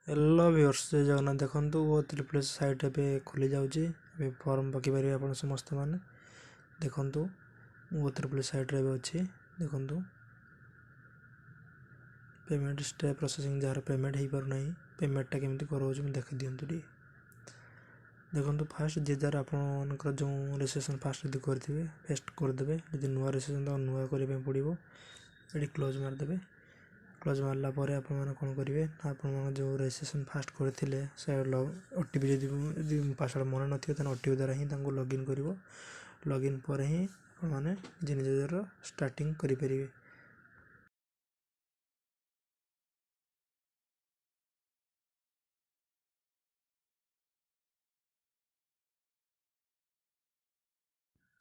Hello viewers, जय जगन्नाथ। देखो वो त्रिपुल साइट ए खोली जाऊँगी। फॉर्म पकईपर आप समस्त मैंने देखूँ वो त्रिपुल साइट अच्छी। देखूँ payment step processing jar payment हो पार ना पेमेंटा केमी कर देख दिंतु टे। देखो फास्ट जे जार आपंकर जो रेजिस्ट्रेशन फास्ट यदि करेंगे फेस्ट करदे। यदि नुआ रेजिस्ट्रेशन तो नुआ करने पड़ो। ये क्लोज मारदे। क्लोज मारला कौन करेंगे आप जो रेजिस्ट्रेशन फास्ट करते से ओटीपी जब पासवर्ड मन ना ओटीपी द्वारा ही लॉगिन कर लॉगिन पर ही मैंने निजर स्टार्टिंग करेंगे।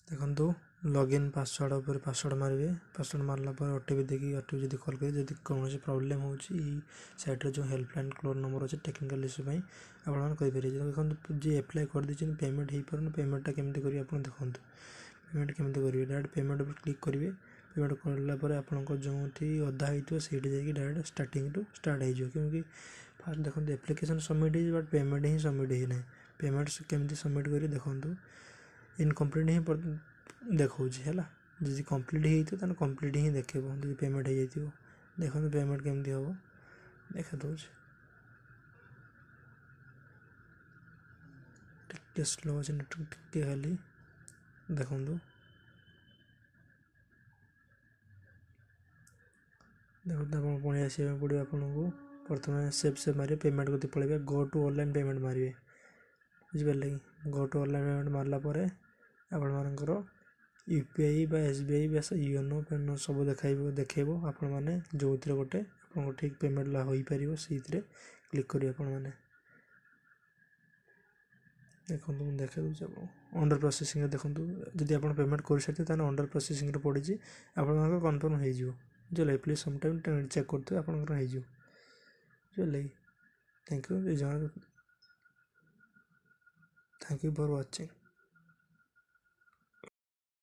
देखो लॉगिन पासवर्ड पर पासवर्ड मारे। पासवर्ड मारला ओटीपी देखिए ओटीपी जब कॉल करें जब कौन प्रोब्लेम हो साइट्रे जो हेल्पलाइन क्लोर नंबर अच्छे टेक्निकल इश्यू आपरे। देखो जी एप्लाय कर दी पेमेंट हो पार पेमेंटा केमी करेंगे आप देखो पेमेंट केमी करेंगे। डायरेक्ट पेमेंट पर क्लिक करेंगे। पेमेंट कलापर आपंकर जो अधा होती से डायरेक्ट स्टार्टिंग टू स्टार्ट हो क्योंकि फास्ट देखो एप्लिकेशन सबमिट हो बट पेमेंट ही सबमिट ही ना। पेमेंट केमी सबमिट करेंगे देखो इनकम्प्लीट ही देखा है। जी कम्प्लीट हो कम्प्लीट ही देखे जी पेमेंट हो जाए। देखो पेमेंट केमी हम देखा दूँ टे स्लो अच्छे नेटवर्क टे खाली देखूँ। देखो आप पुणी आसवा पड़ो आपको प्रथम सेव मारे पेमेंट को पड़े गो टू ऑनलाइन पेमेंट मारे बुझिपारे कि गो टू ऑनलाइन पेमेंट मारापर आपर यूपीआई एसबीआई योनो पेनो सब देखेब आपण मैंने जो गोटे आप ठीक पेमेंट हो पार से क्लिक करेंगे आपण मैंने देखो देखे दूसरे आप अंडर प्रोसेसिंग देखो जब आप पेमेंट कर सारी अंडर प्रोसेसिंग पड़ी आप कन्फर्म हो प्लीज सम टाइम चेक करते आप thank you. Thank you for watching.